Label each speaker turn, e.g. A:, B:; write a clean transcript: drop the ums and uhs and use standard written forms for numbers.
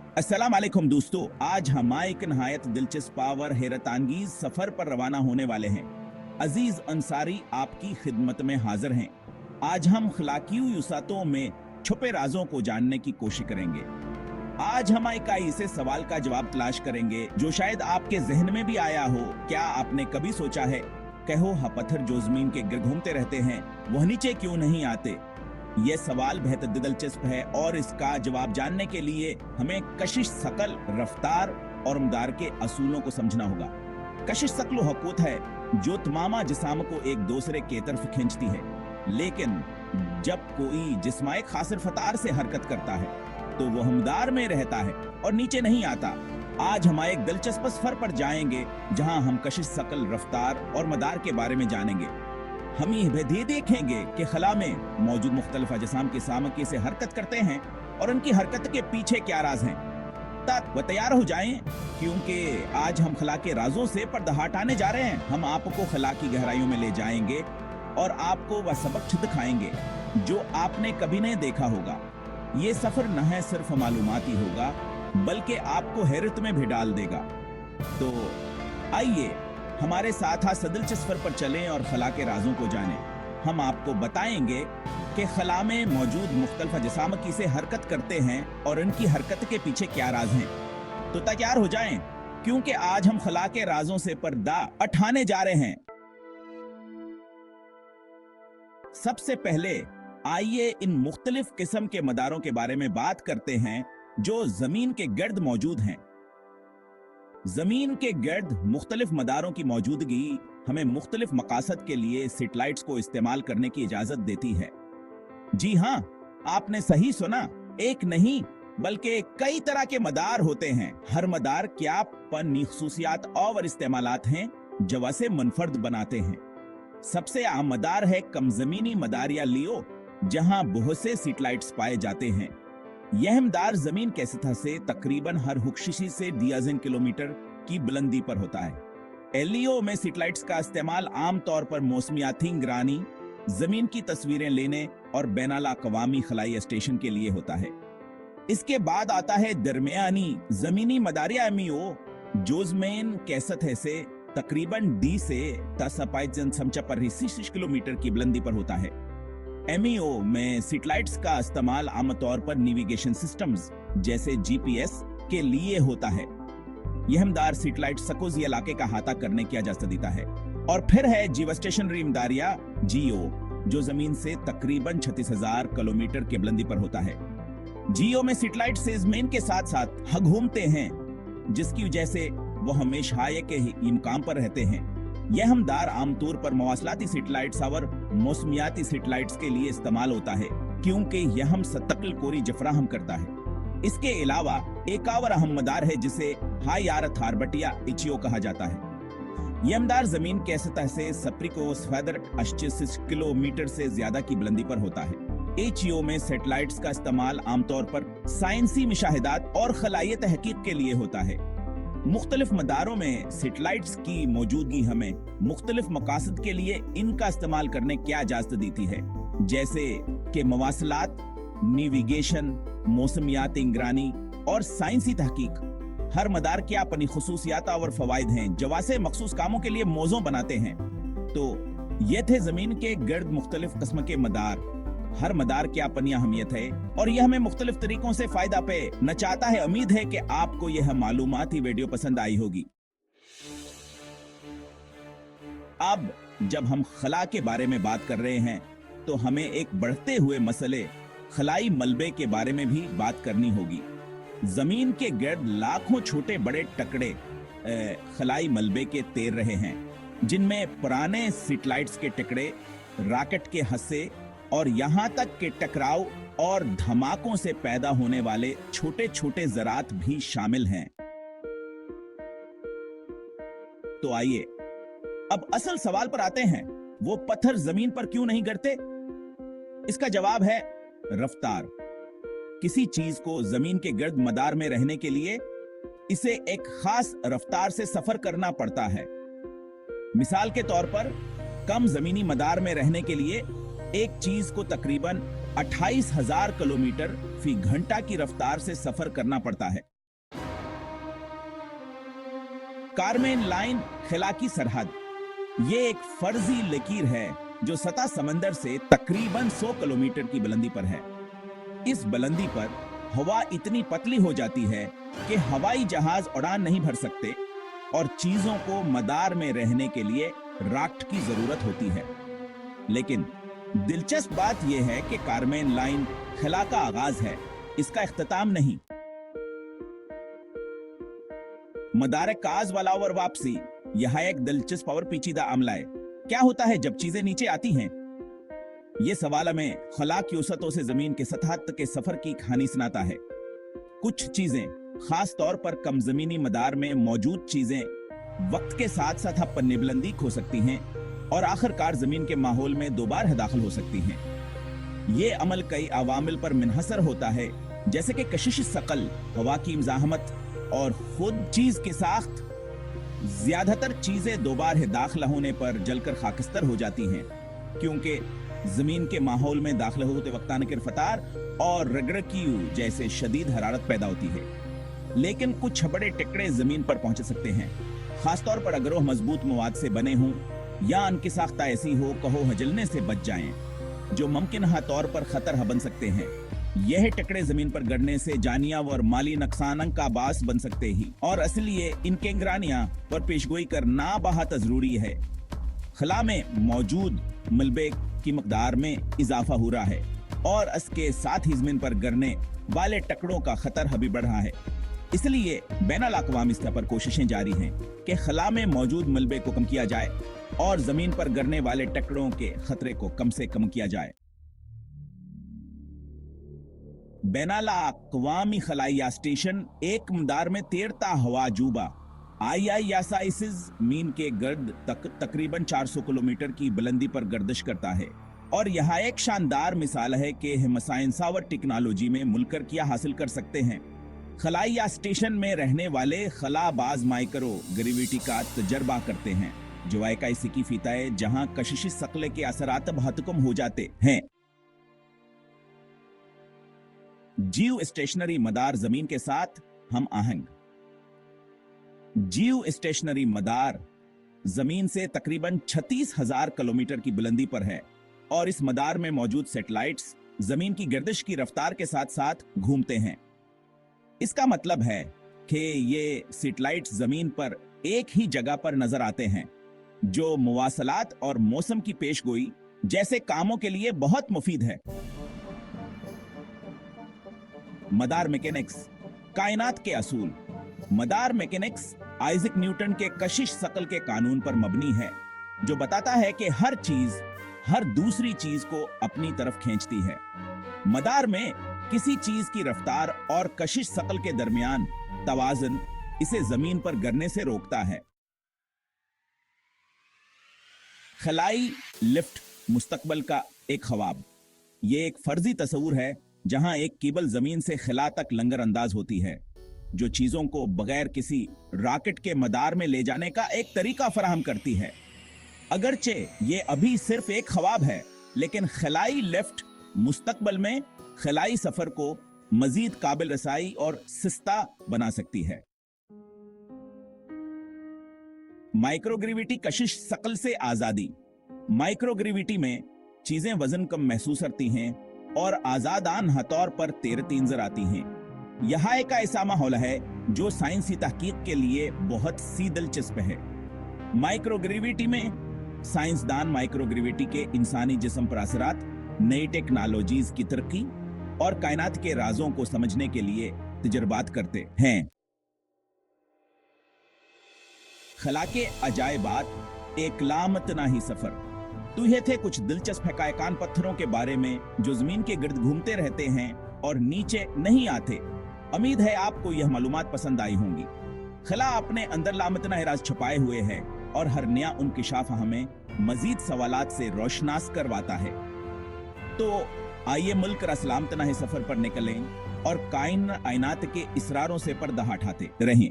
A: अस्सलाम वालेकुम दोस्तों, आज हम एक नहायत दिलचस्प और हैरत अंगेज सफर पर रवाना होने वाले हैं। अजीज अंसारी आपकी खिदमत में हाजिर हैं। आज हम खलाकी युसातों में छुपे राजों को जानने की कोशिश करेंगे। आज हम एक ऐसे सवाल का जवाब तलाश करेंगे जो शायद आपके जहन में भी आया हो। क्या आपने कभी सोचा है, कहो हा पत्थर जो जमीन के गिर घूमते रहते हैं, वह नीचे क्यों नहीं आते? यह सवाल बेहद दिलचस्प है और इसका जवाब जानने के लिए हमें कशिश शकल, रफ्तार और मदार के असूलों को समझना होगा। कशिश शकल हकूत है जो तमाम जिस्म को एक दूसरे के तरफ खींचती है, लेकिन जब कोई जिस्म एक खास रफ्तार से हरकत करता है तो वह मदार में रहता है और नीचे नहीं आता। आज हम एक दिलचस्प सफर पर जाएंगे जहां हम कशिश शकल, रफ्तार और मदार के बारे में जानेंगे। हम ये देखेंगे कि खला में मौजूद मुख्तलिफ अजसाम की सामग्री से हरकत करते हैं और उनकी हरकत के पीछे क्या राज हैं। वह तैयार हो जाएं, क्योंकि आज हम खला के राजों से पर्दा हटाने जा रहे हैं। हम आपको खला की गहराइयों में ले जाएंगे और आपको वह सबक दिखाएंगे जो आपने कभी नहीं देखा होगा। ये सफर न है सिर्फ मालूमाती होगा, बल्कि आपको हैरत में भी डाल देगा। तो आइए हमारे साथ दिलचस्प सफर पर चलें और खला के राजों को जानें। हम आपको बताएंगे कि खला में मौजूद मुख्तलिफ अजसाम की से हरकत करते हैं और इनकी हरकत के पीछे क्या राज हैं। तो तैयार हो जाएं, क्योंकि आज हम खला के राजों से पर्दा उठाने जा रहे हैं। सबसे पहले आइए इन मुख्तलिफ किस्म के मदारों के बारे में बात करते हैं जो जमीन के गर्द मौजूद हैं। जमीन के गर्द मुख्तलिफ मदारों की मौजूदगी हमें मुख्तलिफ मकासद के लिए सैटेलाइट्स को इस्तेमाल करने की इजाजत देती है। जी हाँ, आपने सही सुना, एक नहीं बल्कि कई तरह के मदार होते हैं। हर मदार क्या पन्नी खसूसियात और इस्तेमालात हैं जो उसे मुनफर्द बनाते हैं। सबसे आम मदार है कम जमीनी मदार या लियो, जहां बहुत से सैटेलाइट्स पाए जाते हैं। यह मदार जमीन के सतह से तकरीबन हर हुक्शिशी से डजन किलोमीटर की बुलंदी पर होता है। एलईओ में सैटेलाइट्स का इस्तेमाल आमतौर पर मौसमियाती निगरानी, जमीन की तस्वीरें लेने और बैनुल-अक़वामी खलाई स्टेशन के लिए होता है। इसके बाद आता है दरमियानी जमीनी मदार या एमईओ, जो जमीन के सतह से तकरीबन डी से 10 किलोमीटर की बुलंदी पर होता है। एमईओ में सैटेलाइट्स का इस्तेमाल आमतौर पर नेविगेशन सिस्टम्स जैसे जीपीएस के लिए होता है। यह मदार सैटेलाइट सकोजी इलाके का अहाता करने की इजाजत देता है। और फिर है जियोस्टेशनरी मदार या जीओ, जो जमीन से तकरीबन 36,000 किलोमीटर की बुलंदी पर होता है। जीओ में सैटेलाइट से जमीन के साथ साथ घूमते हैं, जिसकी वजह से वो हमेशा के मुकाम पर रहते हैं। यह मदार आमतौर पर मवासलाती सैटेलाइट्स और मौसमियाती सैटेलाइट्स के लिए इस्तेमाल होता है, क्योंकि यह हम सतकल कोरी फराहम करता है। इसके अलावा एक और अहम मदार है जिसे हाई अर्थ ऑर्बिट या एचईओ कहा जाता है। यह मदार जमीन के सतह से 788 किलोमीटर से ज्यादा की बुलंदी पर होता है। एचईओ में सैटेलाइट्स का इस्तेमाल आमतौर पर साइंसी मुशाहिदात और खलाई तहकीक के लिए होता है। मुख्तलिफ मदारों में सैटेलाइट्स की मौजूदगी हमें मुख्तलिफ मकासद के लिए इनका इस्तेमाल करने की इजाजत देती है, जैसे कि मवासलात, नेविगेशन, मौसमियाती निगरानी और साइंसी तहकीक। हर मदार की अपनी खुसूसियात और फवाइद हैं जो से मखसूस कामों के लिए मौजू बनाते हैं। तो ये थे जमीन के गर्द मुख्तलिफ किस्म के मदार। हर मदार की अपनी अहमियत है और यह हमें मुख्तलिफ तरीकों से फायदा पे न चाहता है। उम्मीद है कि आपको यह मालूमाती वीडियो पसंद आई होगी। अब जब हम खला के बारे में बात कर रहे हैं तो हमें एक बढ़ते हुए मसले खलाई मलबे के बारे में भी बात करनी होगी। जमीन के गर्द लाखों छोटे बड़े टुकड़े खलाई मलबे के तैर रहे हैं, जिनमें पुराने सैटेलाइट्स के टुकड़े, रॉकेट के हस्से और यहां तक के टकराव और धमाकों से पैदा होने वाले छोटे छोटे ज़रात भी शामिल हैं। तो आइए अब असल सवाल पर आते हैं, वो पत्थर जमीन पर क्यों नहीं गिरते? इसका जवाब है रफ्तार। किसी चीज को जमीन के गर्द मदार में रहने के लिए इसे एक खास रफ्तार से सफर करना पड़ता है। मिसाल के तौर पर कम जमीनी मदार में रहने के लिए एक चीज को तकरीबन 28,000 किलोमीटर फी घंटा की रफ्तार से सफर करना पड़ता है। कारमेन लाइन खला की सरहद, ये एक फर्जी लकीर है जो सतह समंदर से तकरीबन 100 किलोमीटर की बुलंदी पर है। इस बुलंदी पर हवा इतनी पतली हो जाती है कि हवाई जहाज उड़ान नहीं भर सकते और चीजों को मदार में रहने के लिए राफ्ट की जरूरत होती है। लेकिन दिलचस्प बात यह है कि कारमेन लाइन खला का आगाज है, इसका इख्तिताम नहीं। मदार काज वाला और वापसी, यह एक दिलचस्प और पेचीदा मामला है। क्या होता है जब चीजें नीचे आती हैं? ये सवाल हमें खला की वसअतों से जमीन के सतह तक के सफर की कहानी सुनाता है। कुछ चीजें, खास तौर पर कम जमीनी मदार में मौजूद चीजें, वक्त के साथ साथ अपनी बुलंदी खो सकती हैं और आखिरकार जमीन के माहौल में दोबारा दाखिल हो सकती हैं। ये अमल कई अवामिल पर मुनहसर होता है, जैसे कि कशिश सकल, हवा की मज़ाहमत और खुद चीज की साख्त। ज्यादातर चीजें दोबारा दाखिल होने पर जलकर खाकिस्तर हो जाती हैं, क्योंकि जमीन के माहौल में दाखिल होते वक्त रफ्तार और रगड़की जैसे शदीद हरारत पैदा होती है। लेकिन कुछ बड़े टिकड़े जमीन पर पहुंच सकते हैं, खासतौर पर अगर वो मजबूत मवाद से बने हों या उनकी साख्ता ऐसी हो कहो हजलने से बच जाएं, जो मुमकिन तौर पर खतर बन सकते हैं। यह टुकड़े जमीन पर गिरने से जानिया और माली नुकसान का बास बन सकते ही, और इसलिए इनके निगरानियां पर पेशगोई करना बहुत जरूरी है। खला में मौजूद मलबे की मकदार में इजाफा हो रहा है और इसके साथ ही जमीन पर गिरने वाले टुकड़ों का खतर भी बढ़ रहा है। इसलिए बैनुल अक़वामी स्तर पर कोशिशें जारी हैं कि खला में मौजूद मलबे को कम किया जाए और जमीन पर गिरने वाले टुकड़ों के खतरे को कम से कम किया जाए। बैनुल अक़वामी खलाइया स्टेशन एक मदार में तैरता हवा जुबा IISS मीन के गर्द तक तकरीबन 400 किलोमीटर की बुलंदी पर गर्दिश करता है, और यह एक शानदार मिसाल है कि हम साइंस और टेक्नोलॉजी में मुलकर किया हासिल कर सकते हैं। खलाइया स्टेशन में रहने वाले खलाबाज माइक्रो ग्रेविटी का तजर्बा करते हैं, जो एक ऐसी की फीता है जहां कशिश सकले के असरात बहुत कम हो जाते हैं। जियो स्टेशनरी मदार जमीन के साथ हम आहंग। जियो स्टेशनरी मदार जमीन से तकरीबन 36,000 किलोमीटर की बुलंदी पर है, और इस मदार में मौजूद सैटेलाइट्स जमीन की गर्दिश की रफ्तार के साथ साथ घूमते हैं। इसका मतलब है कि ये सैटेलाइट्स जमीन पर एक ही जगह पर नजर आते हैं, जो मुवासलात और मौसम की पेशगोई जैसे कामों के लिए बहुत मुफीद है। मदार मैकेनिक्स, कायनात के असूल। मदार मैकेनिक्स आइजक न्यूटन के कशिश सकल के कानून पर मबनी है, जो बताता है कि हर चीज हर दूसरी चीज को अपनी तरफ खींचती है। मदार में किसी चीज की रफ्तार और कशिश सकल के दरमियान तवाज़ुन इसे जमीन पर गिरने से रोकता है। खलाई लिफ्ट मुस्तकबल का एक ख्वाब। ये एक फर्जी तस्वुर है जहां एक केबल जमीन से खला तक लंगर अंदाज होती है, जो चीजों को बगैर किसी रॉकेट के मदार में ले जाने का एक तरीका फराहम करती है। अगरचे ये अभी सिर्फ एक ख्वाब है, लेकिन खलाई लिफ्ट मुस्तकबल में खलाई सफर को मजीद काबिल रसाई और सस्ता बना सकती है। माइक्रोग्रेविटी कशिश सकल से आजादी। माइक्रोग्रेविटी में चीजें वजन कम महसूस करती हैं और आजादान तौर पर तैरती नजर आती हैं। यह एक ऐसा माहौल है जो साइंसी तहकीक के लिए बहुत सी दिलचस्प है। माइक्रोग्रेविटी में साइंसदान माइक्रोग्रेविटी के इंसानी जिस्म पर असरात, नई टेक्नोलॉजीज की तरक्की और कायनात के राजों को समझने के लिए तजर्बात करते हैं। खला के अजायबात, एक लामतनाही सफर। तो ये थे कुछ दिलचस्प हकायकान पत्थरों के बारे में जो जमीन के गिर्द घूमते रहते हैं और नीचे नहीं आते। उम्मीद है आपको यह मालूमात पसंद आई होंगी। खला अपने अंदर लामतनाही राज छुपाए हुए है, और हर नया इंकिशाफ हमें मजीद सवालात से रोशनास करवाता है। तो आइए मुल्क रसलामतनाही सफर पर निकलें और कायनात के इसरारों से पर्दा हटाते रहें।